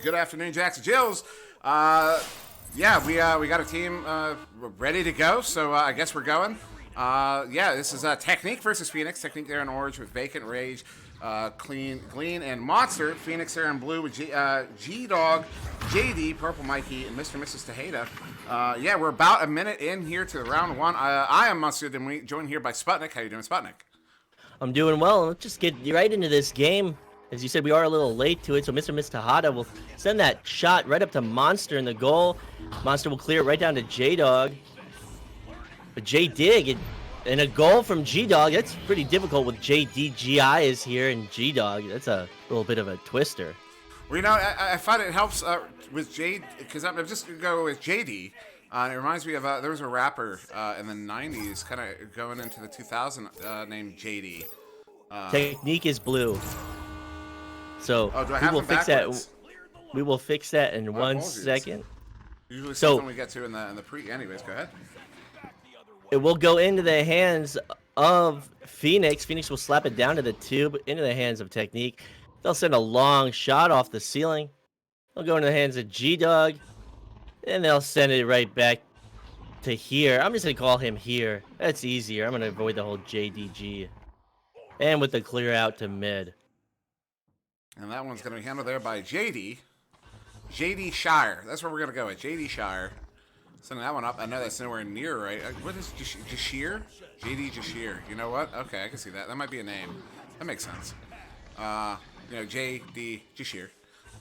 Good afternoon, Jacks and Jills. Yeah, we got a team ready to go, so I guess we're going. Yeah, this is Technique versus Phoenix. Technique there in orange with Vacant, Rage, Glean, and Monster. Phoenix there in blue with G-Dog, JD, Purple Mikey, and Mr. and Mrs. Tejeda. Yeah, we're about a minute in here to round one. I am SirDimwi, joined here by Sputnik. How you doing, Sputnik? I'm doing well. Let's just get right into this game. As you said, we are a little late to it, so Mr. and Miss Tejeda will send that shot right up to Monster in the goal. Monster will clear it right down to J-Dog. But J-Dig, and a goal from G-Dog, that's pretty difficult with JDGI is here, and G-Dog, that's a little bit of a twister. Well, you know, I find it helps with J, because I'm just going to go with JD. It reminds me of, there was a rapper in the 90s, kind of going into the 2000 named JD. Technique is blue. So we will fix that. We will fix that in 1 second. Usually something we get to in the pre. Anyways, go ahead. It will go into the hands of Phoenix. Phoenix will slap it down to the tube, into the hands of Technique. They'll send a long shot off the ceiling. They'll go into the hands of G-Dog, and they'll send it right back to here. I'm just gonna call him here. That's easier. I'm gonna avoid the whole JDG. And with the clear out to mid. And that one's going to be handled there by JD. JD Shire. That's where we're going to go with. JD Shire. Sending that one up. I know that's nowhere near right. What is Jashir? JD Jashir. You know what? Okay, I can see that. That might be a name. That makes sense. You know, JD Jashir.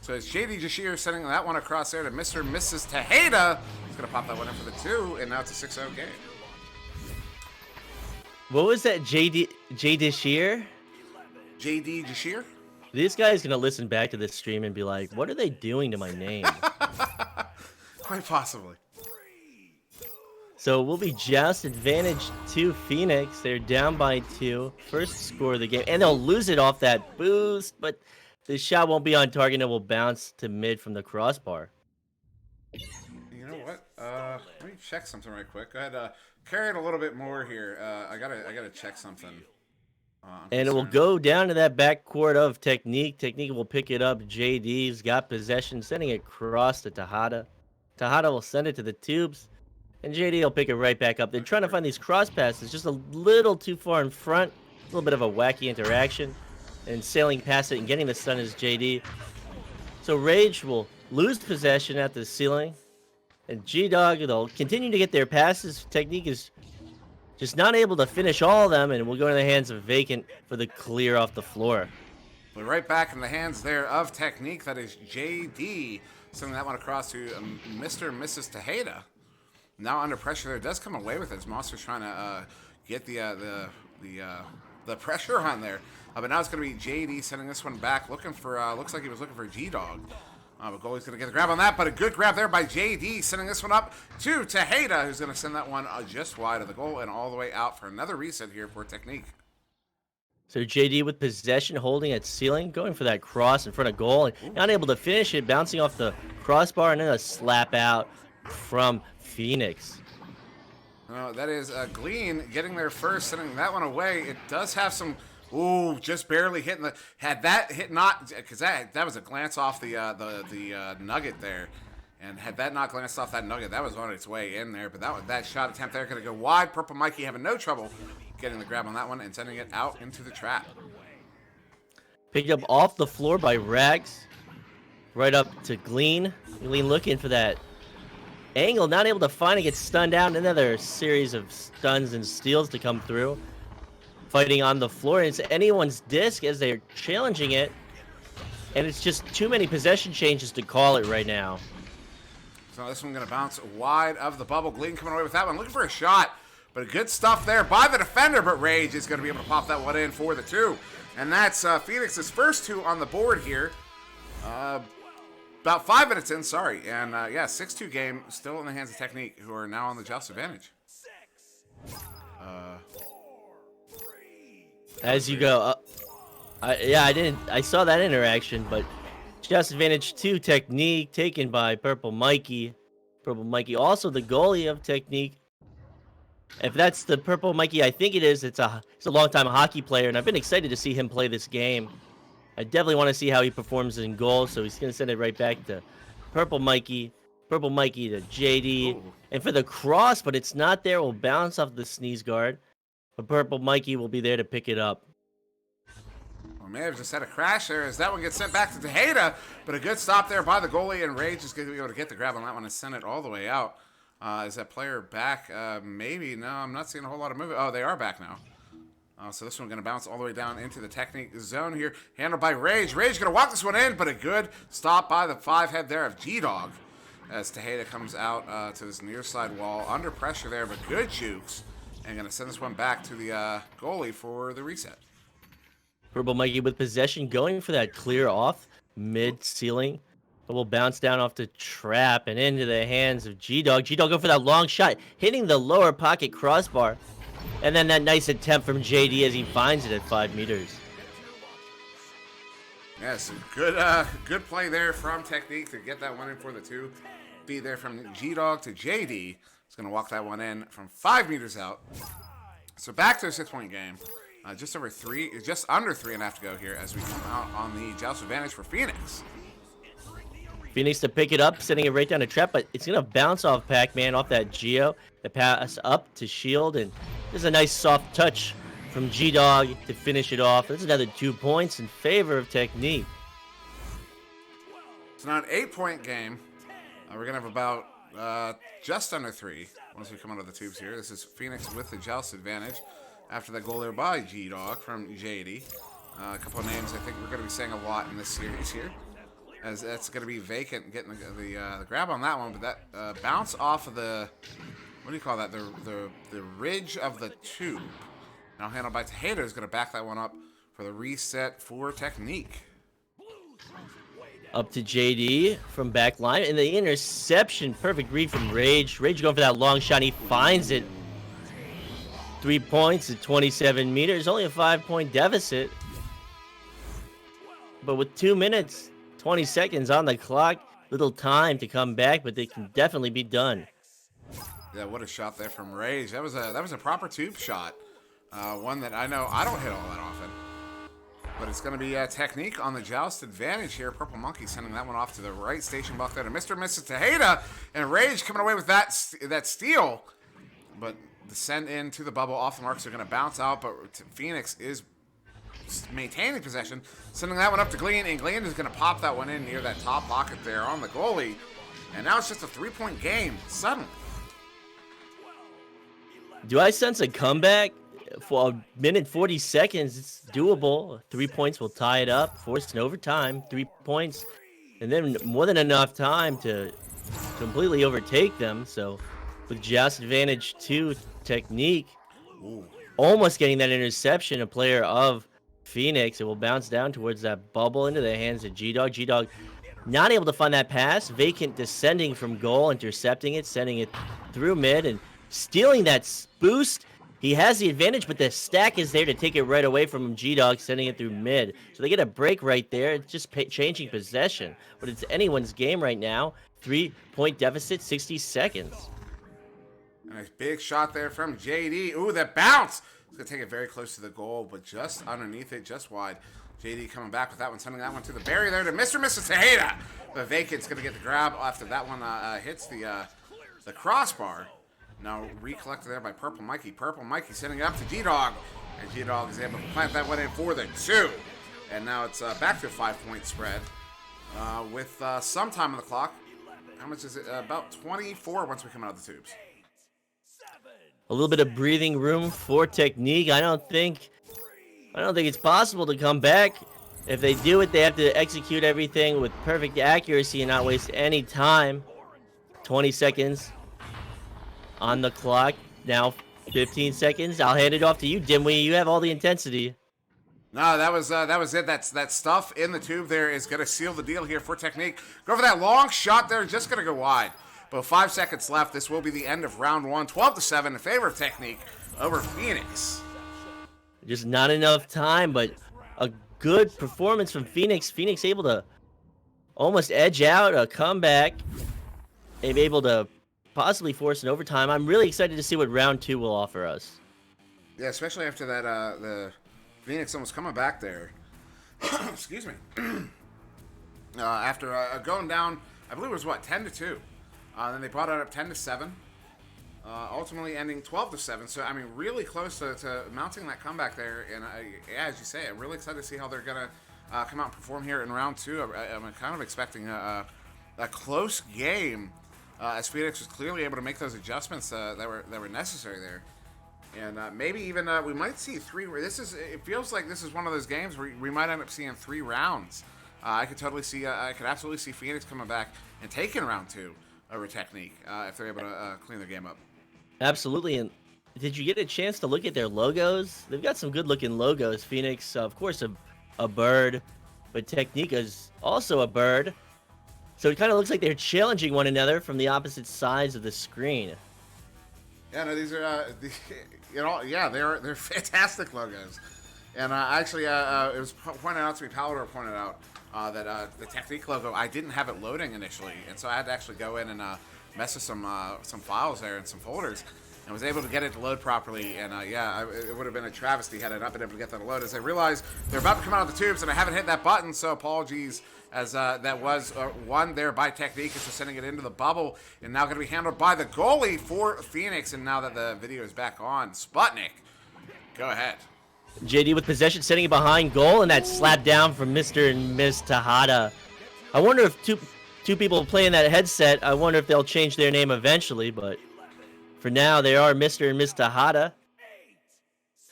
So it's JD Jashir sending that one across there to Mr. and Mrs. Tejeda. He's going to pop that one in for the 2, and now it's a 6-0 game. What was that, JD Jashir? JD Jashir? This guy's gonna listen back to this stream and be like, what are they doing to my name? Quite possibly. So we'll be just advantage to Phoenix. They're down by 2. First score of the game. And they'll lose it off that boost, but the shot won't be on target and it will bounce to mid from the crossbar. You know what? Let me check something right quick. Go ahead, carry it a little bit more here. I gotta check something. And it will go down to that backcourt of Technique. Technique will pick it up. JD's got possession, sending it across to Tejeda. Tejeda will send it to the tubes, and JD will pick it right back up. They're trying to find these cross passes, just a little too far in front. A little bit of a wacky interaction, and sailing past it and getting the stun is JD. So Rage will lose possession at the ceiling, and G-Dog, they'll continue to get their passes. Technique is just not able to finish all of them, and we'll go in the hands of Vacant for the clear off the floor. We're right back in the hands there of Technique. That is JD sending that one across to Mr. and Mrs. Tejeda. Now under pressure there, does come away with it. Monster's trying to get the pressure on there. But now it's going to be JD sending this one back, looking for, looks like he was looking for G-Dog. But goalie's going to get the grab on that, but a good grab there by JD, sending this one up to Tejeda, who's going to send that one just wide of the goal and all the way out for another reset here for Technique. So JD with possession, holding at ceiling, going for that cross in front of goal, and not able to finish it, bouncing off the crossbar, and then a slap out from Phoenix. That is Glean getting there first, sending that one away. It does have some... Ooh, just barely hitting the. Had that hit not, because that was a glance off the nugget there, and had that not glanced off that nugget, that was on its way in there. But that shot attempt there going to go wide. Purple Mikey having no trouble getting the grab on that one and sending it out into the trap. Picked up off the floor by Rags, right up to Glean. Glean looking for that angle, not able to find it, gets stunned out. Another series of stuns and steals to come through. Fighting on the floor, and it's anyone's disc as they're challenging it, and it's just too many possession changes to call it right now. So this one going to bounce wide of the bubble. Glean coming away with that one, looking for a shot, but good stuff there by the defender, but Rage is going to be able to pop that one in for the 2, and that's Phoenix's first 2 on the board here. About 5 minutes in, sorry, and yeah, 6-2 game, still in the hands of Technique, who are now on the Joust advantage. As you go, I saw that interaction, but just advantage 2 Technique taken by Purple Mikey. Purple Mikey, also the goalie of Technique. If that's the Purple Mikey, I think it is. It's a long-time hockey player, and I've been excited to see him play this game. I definitely want to see how he performs in goal, so he's going to send it right back to Purple Mikey. Purple Mikey to JD. Ooh. And for the cross, but it's not there, will bounce off the sneeze guard. But Purple Mikey will be there to pick it up. Well, may have just had a crash there as that one gets sent back to Tejeda, but a good stop there by the goalie, and Rage is going to be able to get the grab on that one and send it all the way out. Is that player back? Maybe. No, I'm not seeing a whole lot of movement. Oh, they are back now. So this one going to bounce all the way down into the Technique zone here. Handled by Rage. Rage going to walk this one in, but a good stop by the 5-head there of G-Dog. As Tejeda comes out to this near side wall. Under pressure there, but good jukes. And going to send this one back to the goalie for the reset. Purple Mikey with possession, going for that clear off mid-ceiling. But will bounce down off the trap and into the hands of G-Dog. G-Dog go for that long shot, hitting the lower pocket crossbar. And then that nice attempt from JD as he finds it at 5 meters. Yes, good play there from Technique to get that one in for the 2. Be there from G-Dog to JD. He's going to walk that one in from 5 meters out. So back to a 6-point game. Just under 3.5 to go here as we come out on the joust advantage for Phoenix. Phoenix to pick it up, sending it right down the trap, but it's going to bounce off Pac-Man, off that Geo. The pass up to Shield, and there's a nice soft touch from G-Dog to finish it off. That's another 2 points in favor of Technique. It's now an 8-point game. We're going to have about just under 3 once we come out of the tubes here. This is Phoenix with the joust advantage after that goal there by G-Dog from JD. A couple of names I think we're going to be saying a lot in this series here, as that's going to be Vacant getting the grab on that one, but that bounce off of the, what do you call that, the ridge of the tube. Now handled by Tejeda is going to back that one up for the reset for Technique. Up to JD from back line, and the interception, perfect read from Rage. Rage going for that long shot, he finds it. 3 points at 27 meters, only a 5-point deficit. But with 2 minutes, 20 seconds on the clock, little time to come back, but they can definitely be done. Yeah, what a shot there from Rage. That was a proper tube shot. One that I know I don't hit all that often. But it's going to be Technique on the joust advantage here. Purple Monkey sending that one off to the right station block there to Mr. and Mrs. Tejeda. And Rage coming away with that steal. But the send in to the bubble off the marks are going to bounce out. But Phoenix is maintaining possession. Sending that one up to Glean. And Glean is going to pop that one in near that top pocket there on the goalie. And now it's just a 3-point game suddenly. Do I sense a comeback? For a minute 40 seconds, it's doable. 3 points will tie it up. Forced in overtime, 3 points, and then more than enough time to completely overtake them. So, with joust advantage to Technique, almost getting that interception, a player of Phoenix, it will bounce down towards that bubble into the hands of G-Dog. G-Dog not able to find that pass. Vacant descending from goal, intercepting it, sending it through mid, and stealing that boost. He has the advantage, but the stack is there to take it right away from him. G-Dog sending it through mid. So they get a break right there. It's just changing possession. But it's anyone's game right now. 3-point deficit, 60 seconds. Nice big shot there from JD. Ooh, that bounce! He's going to take it very close to the goal, but just underneath it, just wide. JD coming back with that one, sending that one to the barrier there to Mr. and Mrs. Tejeda. But Vacant's going to get the grab after that one hits the crossbar. Now recollected there by Purple Mikey. Purple Mikey sending it up to G-Dog. And G-Dog is able to plant that one in for the 2. And now it's back to a 5-point spread. With some time on the clock. How much is it? About 24 once we come out of the tubes. A little bit of breathing room for Technique. I don't think it's possible to come back. If they do it, they have to execute everything with perfect accuracy and not waste any time. 20 seconds on the clock. Now 15 seconds. I'll hand it off to you, Dimwi. You have all the intensity. No, that was it. That stuff in the tube there is going to seal the deal here for Technique. Go for that long shot there. Just going to go wide. But 5 seconds left. This will be the end of round 1. 12-7 in favor of Technique over Phoenix. Just not enough time, but a good performance from Phoenix. Phoenix able to almost edge out a comeback. They've able to possibly force an overtime. I'm really excited to see what round 2 will offer us. Yeah, especially after that, the Phoenix almost coming back there. Excuse me. After going down, I believe it was what 10-2. Then they brought it up 10-7. Ultimately ending 12-7. So I mean, really close to mounting that comeback there. And yeah, as you say, I'm really excited to see how they're gonna come out and perform here in round 2. I'm kind of expecting a close game, as Phoenix was clearly able to make those adjustments that were necessary there. And maybe even we might see 3. It feels like this is one of those games where we might end up seeing 3 rounds. I could absolutely see Phoenix coming back and taking round 2 over Technique if they're able to clean their game up. Absolutely. And did you get a chance to look at their logos? They've got some good looking logos. Phoenix, of course, a bird, but Technique is also a bird. So it kind of looks like they're challenging one another from the opposite sides of the screen. Yeah, no, these are, they're fantastic logos. And actually, it was pointed out to me, Palador pointed out that the Technique logo, I didn't have it loading initially, and so I had to actually go in and mess with some files there and some folders, and was able to get it to load properly. And it would have been a travesty had I not been able to get that to load. As I realized they're about to come out of the tubes, and I haven't hit that button, so apologies. As that was won there by Technique, is just sending it into the bubble, and now going to be handled by the goalie for Phoenix. And now that the video is back on, Sputnik, go ahead. JD with possession, setting it behind goal, and that slap down from Mr. and Miss Tejada. I wonder if two people playing that headset, I wonder if they'll change their name eventually, but for now, they are Mr. and Miss Tejada.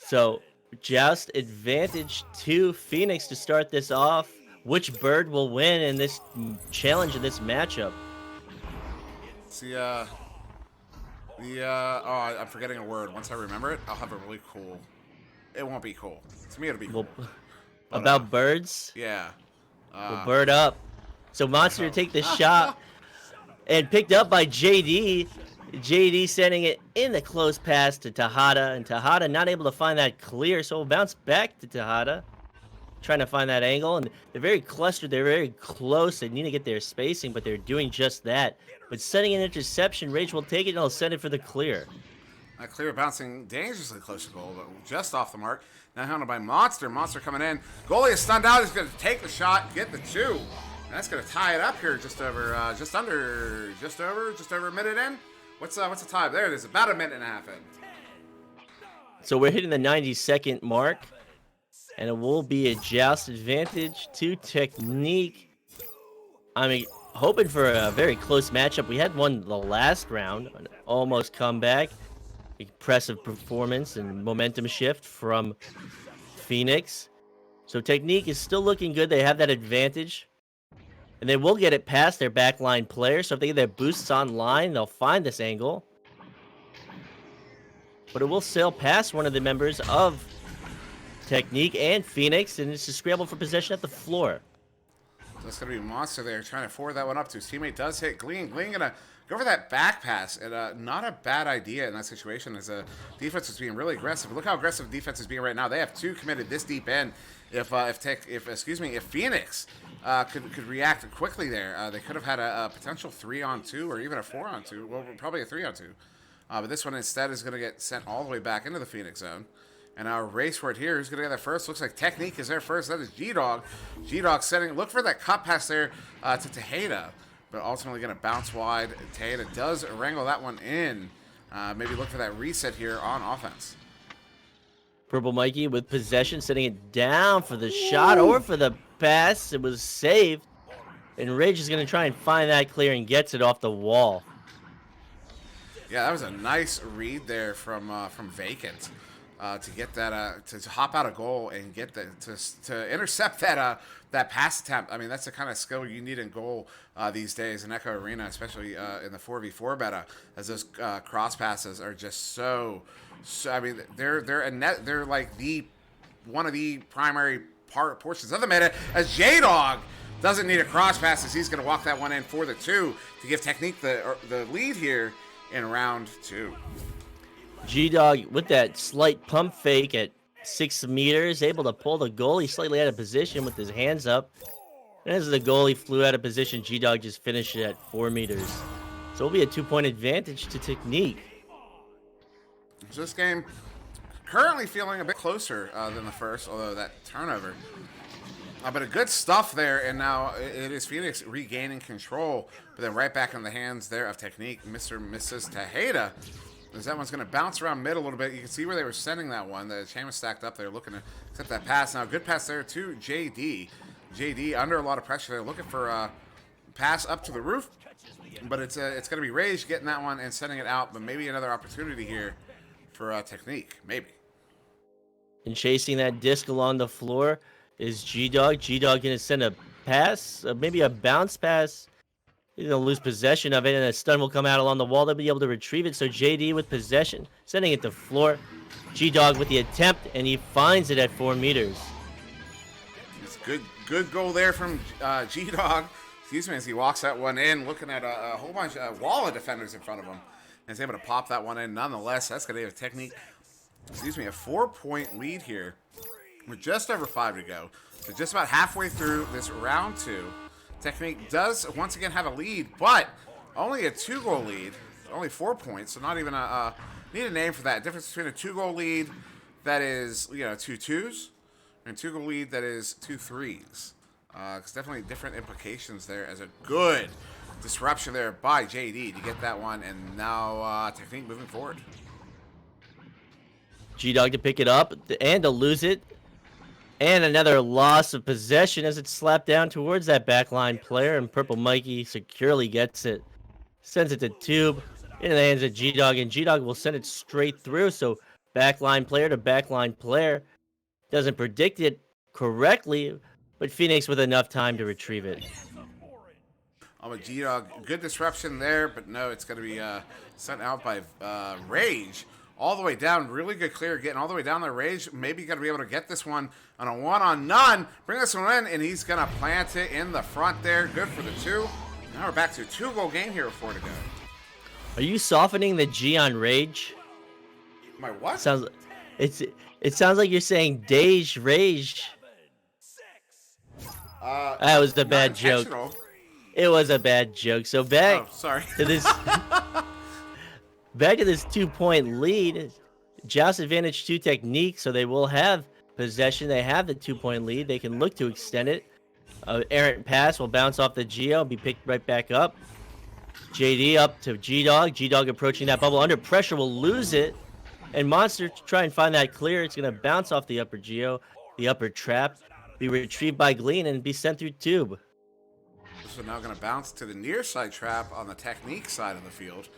So, just advantage to Phoenix to start this off. Which bird will win in this challenge, in this matchup? See, I'm forgetting a word. Once I remember it, I'll have it really cool. It won't be cool. To me, it'll be cool. Well, about birds? Yeah. Well, bird up. So Monster take the shot and picked up by JD. JD sending it in the close pass to Tejada, and Tejada not able to find that clear, so we'll bounce back to Tejada. Trying to find that angle, and they're very clustered, they're very close, they need to get their spacing, but they're doing just that. But setting an interception, Rage will take it and he'll send it for the clear. Clear bouncing dangerously close to goal, but just off the mark. Now handled by Monster. Monster coming in. Goalie is stunned out. He's going to take the shot, get the 2. And that's going to tie it up here just over a minute in. What's the time? There it is, about a minute and a half in. So we're hitting the 90-second mark. And it will be a joust advantage to Technique. I mean, hoping for a very close matchup. We had one the last round, an almost comeback. Impressive performance and momentum shift from Phoenix. So Technique is still looking good. They have that advantage. And they will get it past their backline player. So if they get their boosts online, they'll find this angle. But it will sail past one of the members of Technique and Phoenix, and it's a scramble for possession at the floor. So it's going to be Monster there trying to forward that one up to his teammate. Does hit Glean. Glean going to go for that back pass. And not a bad idea in that situation, as a defense is being really aggressive. Look how aggressive defense is being right now. They have 2 committed this deep in. If Phoenix could react quickly there, they could have had a potential 3-on-2 or even a 4-on-2. Well, probably a 3-on-2. But this one instead is going to get sent all the way back into the Phoenix zone. And our race for it here. Who's going to get there first? Looks like Technique is there first. That is G-Dog. G-Dog setting. Look for that cut pass there to Tejada. But ultimately going to bounce wide. Tejada does wrangle that one in. Maybe look for that reset here on offense. Purple Mikey with possession, setting it down for the shot or for the pass. It was saved. And Rage is going to try and find that clear and gets it off the wall. Yeah, that was a nice read there from Vacant. To get that, to hop out a goal and get that, to intercept that pass attempt. I mean, that's the kind of skill you need in goal these days in Echo Arena, especially in the 4v4 meta, as those cross passes are just so. I mean, they're like one of the primary portions of the meta. As J-Dog doesn't need a cross pass, as he's going to walk that one in for the 2 to give Technique the lead here in round 2. G-Dog with that slight pump fake at 6 meters, able to pull the goalie slightly out of position with his hands up. And as the goalie flew out of position, G-Dog just finished it at 4 meters. So it'll be a 2-point advantage to Technique. So this game currently feeling a bit closer than the first, although that turnover But a good stuff there, and now it is Phoenix regaining control, but then right back in the hands there of Technique, Mr. and Mrs. Tejeda. As that one's going to bounce around mid a little bit. You can see where they were sending that one. The chain was stacked up there looking to accept that pass. Now, good pass there to JD. JD under a lot of pressure there, looking for a pass up to the roof. But it's going to be Rage getting that one and sending it out, but maybe another opportunity here for Technique, maybe. And chasing that disc along the floor is G-Dog. G-Dog going to send a pass, maybe a bounce pass. He's going to lose possession of it, and a stun will come out along the wall. They'll be able to retrieve it. So JD with possession, sending it to floor. G-Dog with the attempt, and he finds it at 4 meters. It's good goal there from G-Dog. Excuse me, as he walks that one in, looking at a whole bunch of wall of defenders in front of him. And is able to pop that one in. Nonetheless, that's going to give Technique, a 4-point lead here. With just over 5 to go. So just about halfway through this round 2. Technique does once again have a lead, but only a 2-goal lead. Only 4 points, so not even need a name for that. Difference between a 2-goal lead that is, 2 2s and 2-goal lead that is 2 3s. It's definitely different implications there as a good disruption there by JD to get that one, and now Technique moving forward. G-Dog to pick it up and to lose it. And another loss of possession as it's slapped down towards that backline player, and Purple Mikey securely gets it. Sends it to Tube into the hands of G-Dog, and G-Dog will send it straight through. So backline player to backline player. Doesn't predict it correctly, but Phoenix with enough time to retrieve it. But G-Dog, good disruption there, but no, it's going to be sent out by Rage. All the way down, really good clear, getting all the way down there. Rage, maybe going to be able to get this one on a 1-on-none. Bring this one in, and he's going to plant it in the front there. Good for the 2. Now we're back to a 2-goal game here with 4 to go. Are you softening the G on Rage? My what? It sounds like you're saying Dej Rage. That was a bad joke. It was a bad joke. So back to this. Back to this 2-point lead. Joust advantage to Technique, so they will have possession. They have the 2-point lead. They can look to extend it. Errant pass will bounce off the Geo, be picked right back up. JD up to G-Dog. G-Dog approaching that bubble. Under pressure will lose it. And Monster to try and find that clear. It's going to bounce off the upper Geo, the upper trap, be retrieved by Glean, and be sent through Tube. So now going to bounce to the near side trap on the Technique side of the field.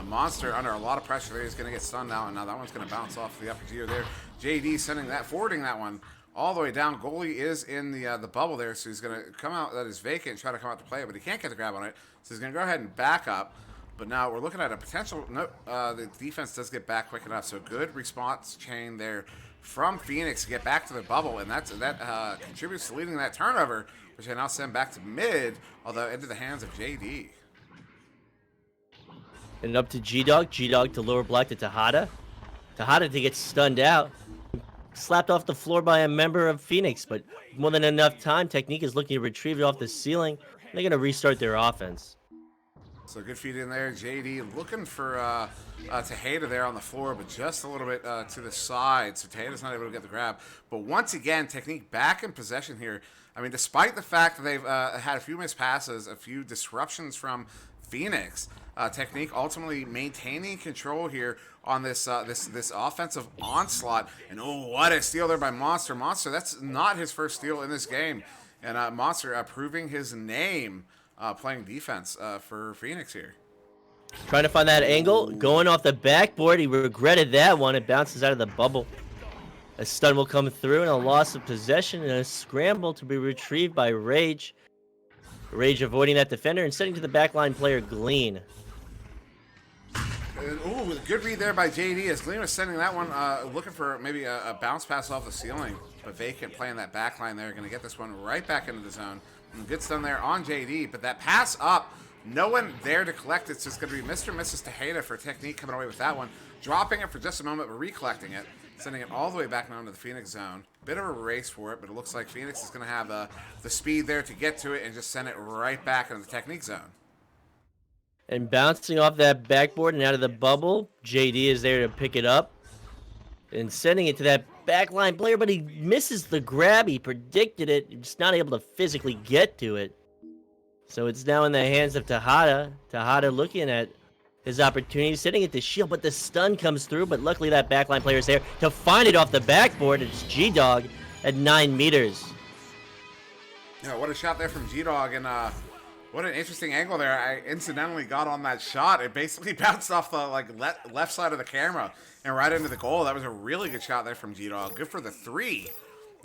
Monster under a lot of pressure there. He's going to get stunned now, and now that one's going to bounce off the upper Geo there. JD forwarding that one all the way down. Goalie is in the bubble there, so he's going to come out that is vacant and try to come out to play it, but he can't get the grab on it. So he's going to go ahead and back up. But now we're looking at a potential. The defense does get back quick enough, so good response chain there from Phoenix to get back to the bubble, and that contributes to leading that turnover, which I now send back to mid, although into the hands of JD. And up to G-Dog. G-Dog to lower block to Tejeda. Tejeda to get stunned out. Slapped off the floor by a member of Phoenix, but more than enough time. Technique is looking to retrieve it off the ceiling. They're going to restart their offense. So good feed in there. JD looking for Tejeda there on the floor, but just a little bit to the side. So Tejeda's not able to get the grab. But once again, Technique back in possession here. I mean, despite the fact that they've had a few missed passes, a few disruptions from Phoenix, Technique ultimately maintaining control here on this this offensive onslaught. And oh, what a steal there by Monster. Monster, that's not his first steal in this game. And Monster proving his name playing defense for Phoenix here. Trying to find that angle, going off the backboard. He regretted that one. It bounces out of the bubble. A stun will come through, and a loss of possession, and a scramble to be retrieved by Rage. Rage avoiding that defender and sending to the backline player Glean. Ooh, good read there by JD as Glean was sending that one, looking for maybe a bounce pass off the ceiling. But Vacant playing that backline there, going to get this one right back into the zone. And good stun there on JD, but that pass up, no one there to collect it, so it's going to be Mr. and Mrs. Tejeda for Technique coming away with that one. Dropping it for just a moment, but recollecting it. Sending it all the way back down to the Phoenix zone. Bit of a race for it, but it looks like Phoenix is going to have the speed there to get to it and just send it right back into the Technique zone. And bouncing off that backboard and out of the bubble, JD is there to pick it up. and sending it to that backline player, but he misses the grab. He predicted it, just not able to physically get to it. So it's now in the hands of Tejada. Tejada looking at his opportunity, sending it to Shield, but the stun comes through. But luckily that backline player is there to find it off the backboard. It's G-Dog at 9 meters. Yeah, what a shot there from G-Dog, and what an interesting angle there. I incidentally got on that shot. It basically bounced off the left side of the camera and right into the goal. That was a really good shot there from G-Dog. Good for the 3.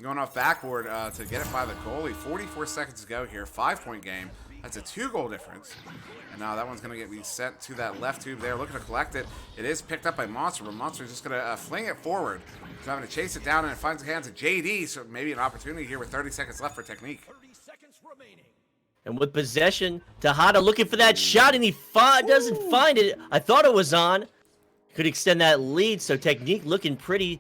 Going off backboard to get it by the goalie. 44 seconds to go here. 5-point game. That's a 2-goal difference. And now that one's going to be sent to that left tube there. Looking to collect it. It is picked up by Monster, but Monster's just going to fling it forward. So having to chase it down, and it finds the hands of JD. So maybe an opportunity here with 30 seconds left for Technique. And with possession, Tejada looking for that shot, and he doesn't find it. I thought it was on. Could extend that lead, so Technique looking pretty.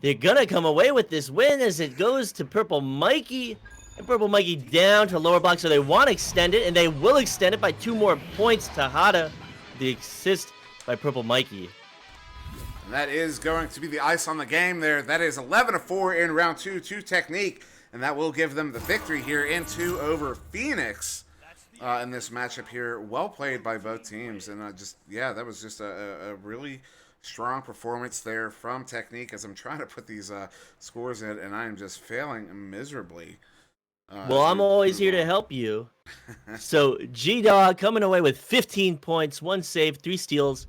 They're going to come away with this win as it goes to Purple Mikey. And Purple Mikey down to lower block, so they want to extend it, and they will extend it by 2 more points. Tejada, the assist by Purple Mikey. And that is going to be the ice on the game there. That is 11-4 in round 2 to Technique. And that will give them the victory here in 2 over Phoenix in this matchup here. Well played by both teams. And that was just a really strong performance there from Technique, as I'm trying to put these scores in, and I am just failing miserably. Well, I'm always here to help you. So G-Dog coming away with 15 points, 1 save, 3 steals.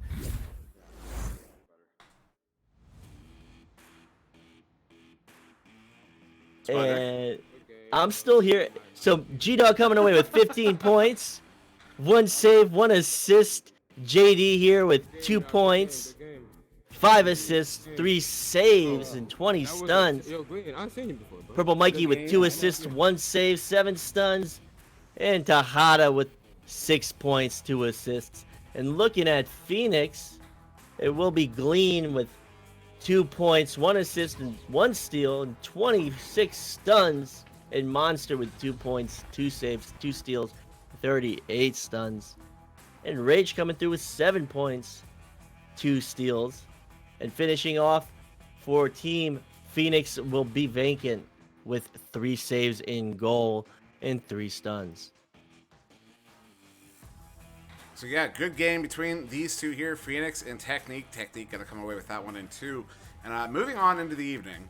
And I'm still here. So G-Dog coming away with 15 points, 1 save, 1 assist. JD here with 2 points, 5 assists, 3 saves, and 20 stuns. Purple Mikey with 2 assists, 1 save, 7 stuns. And Tejada with 6 points, 2 assists. And looking at Phoenix, it will be Glean with 2 points, 1 assist, and 1 steal, and 26 stuns. And Monster with 2 points, 2 saves, 2 steals, 38 stuns. And Rage coming through with 7 points, 2 steals. And finishing off for Team Phoenix will be Vacant with 3 saves in goal and 3 stuns. So yeah, good game between these two here, Phoenix and Technique. Technique going to come away with that one in 2. And moving on into the evening,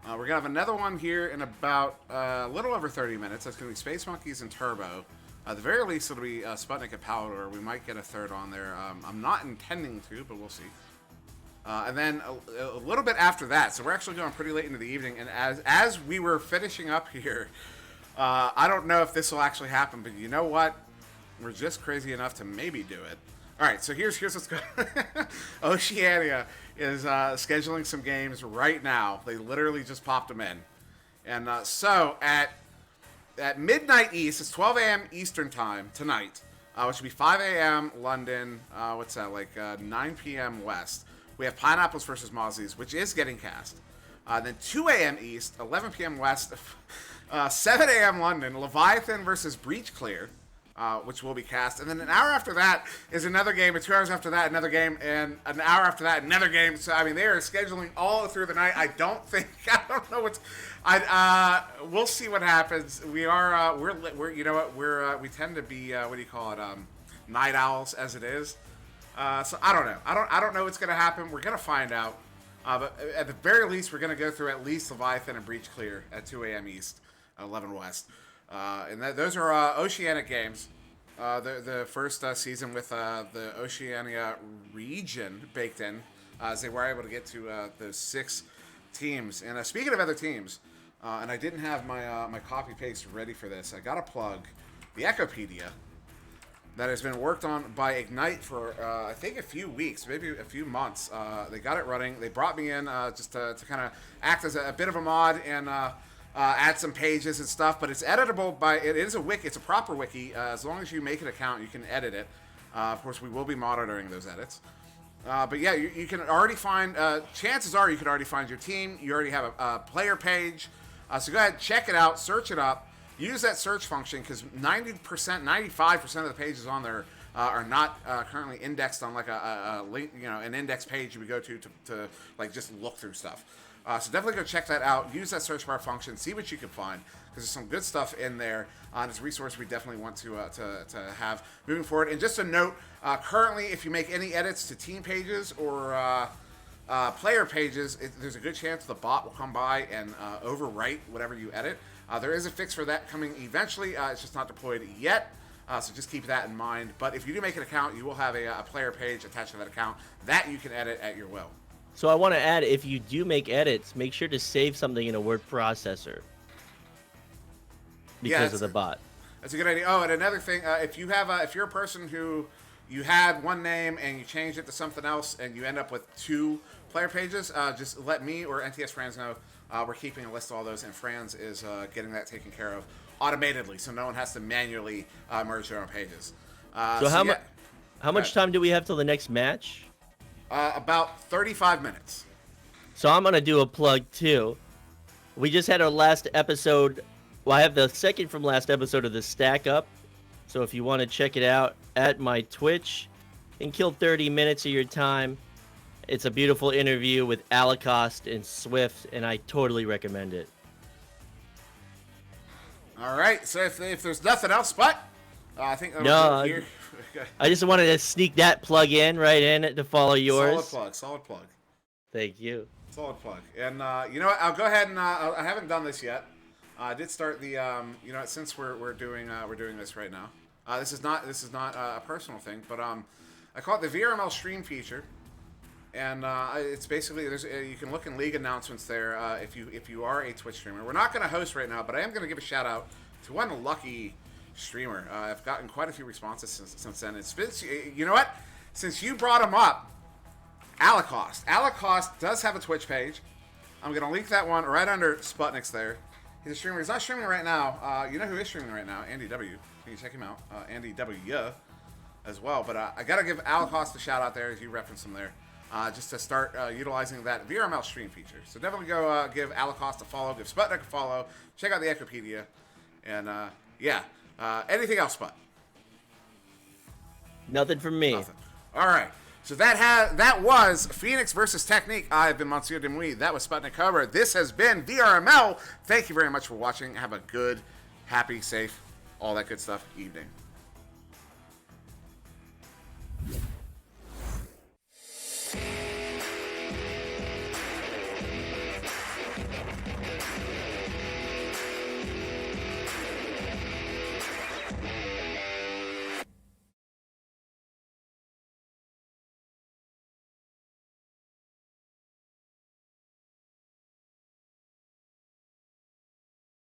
we're going to have another one here in about a little over 30 minutes. That's going to be Space Monkeys and Turbo. At the very least, it'll be Sputnik and Palador. We might get a third on there. I'm not intending to, but we'll see. And then a little bit after that, so we're actually going pretty late into the evening. And as we were finishing up here, I don't know if this will actually happen, but you know what? We're just crazy enough to maybe do it. All right, so here's what's going on. Oceania is scheduling some games right now. They literally just popped them in. And so at midnight East, it's 12 a.m. Eastern time tonight, which would be 5 a.m. London, 9 p.m. West. We have Pineapples versus Mozzies, which is getting cast. Then 2 a.m. East, 11 p.m. West, 7 a.m. London, Leviathan versus Breach Clear, which will be cast. And then an hour after that is another game, and 2 hours after that, another game, and an hour after that, another game. So, I mean, they are scheduling all through the night. I don't know what's... we'll see what happens. We are, we tend to be, night owls as it is. So I don't know. I don't know what's going to happen. We're going to find out. But at the very least, we're going to go through at least Leviathan and Breach Clear at 2 a.m. East, 11 West. Those are Oceanic games. The first season with the Oceania region baked in, as they were able to get to those 6 teams. And speaking of other teams, and I didn't have my copy paste ready for this, I got to plug the Echopedia that has been worked on by Ignite for, I think, a few weeks, maybe a few months. They got it running. They brought me in just to kind of act as a bit of a mod and add some pages and stuff. But it's editable by, it is a wiki. It's a proper wiki. As long as you make an account, you can edit it. Of course, we will be monitoring those edits. But yeah, you can already find, chances are you could already find your team. You already have a player page. So go ahead, check it out, search it up. Use that search function, because 90%, 95% of the pages on there are not currently indexed on like a link, an index page you would go to like just look through stuff. So definitely go check that out. Use that search bar function. See what you can find, because there's some good stuff in there. It's a resource we definitely want to have moving forward. And just a note, currently, if you make any edits to team pages or player pages, there's a good chance the bot will come by and overwrite whatever you edit. There is a fix for that coming eventually. It's just not deployed yet. So just keep that in mind. But if you do make an account, you will have a player page attached to that account that you can edit at your will. So I want to add, if you do make edits, make sure to save something in a word processor because of the bot. That's a good idea. Oh, and another thing, if you're a person who you had one name and you changed it to something else and you end up with 2 player pages, just let me or NTS Franz know. We're keeping a list of all those, and Franz is getting that taken care of automatically, so no one has to manually merge their own pages. So how much time do we have till the next match? About 35 minutes. So I'm going to do a plug too. We just had our last episode. Well, I have the second from last episode of the Stack Up. So if you want to check it out at my Twitch and kill 30 minutes of your time, it's a beautiful interview with Alacost and Swift, and I totally recommend it. All right. So if there's nothing else, but I think no. I just wanted to sneak that plug in right in to follow yours. Solid plug. Thank you. Solid plug. And you know what? I'll go ahead and I haven't done this yet. I did start the since we're doing this right now. This is not a personal thing, but I call it the VRML stream feature, and it's basically you can look in league announcements there if you are a Twitch streamer. We're not going to host right now, but I am going to give a shout out to one lucky streamer. I've gotten quite a few responses since then. It's Vince. You know what? Since you brought him up, Alacost. Alacost does have a Twitch page. I'm going to link that one right under Sputnik's there. He's a streamer. He's not streaming right now. You know who is streaming right now? Andy W. Can you check him out? Andy W. as well. But I got to give Alacost a shout out there as you referenced him there. Just to start utilizing that VRML stream feature. So definitely go give Alacost a follow. Give Sputnik a follow. Check out the Ecopedia. And anything else, Sput? Nothing from me. Nothing. All right. So that was Phoenix versus Technique. I've been SirDimwi. That was SputnikKobra. This has been VRML. Thank you very much for watching. Have a good, happy, safe, all that good stuff evening.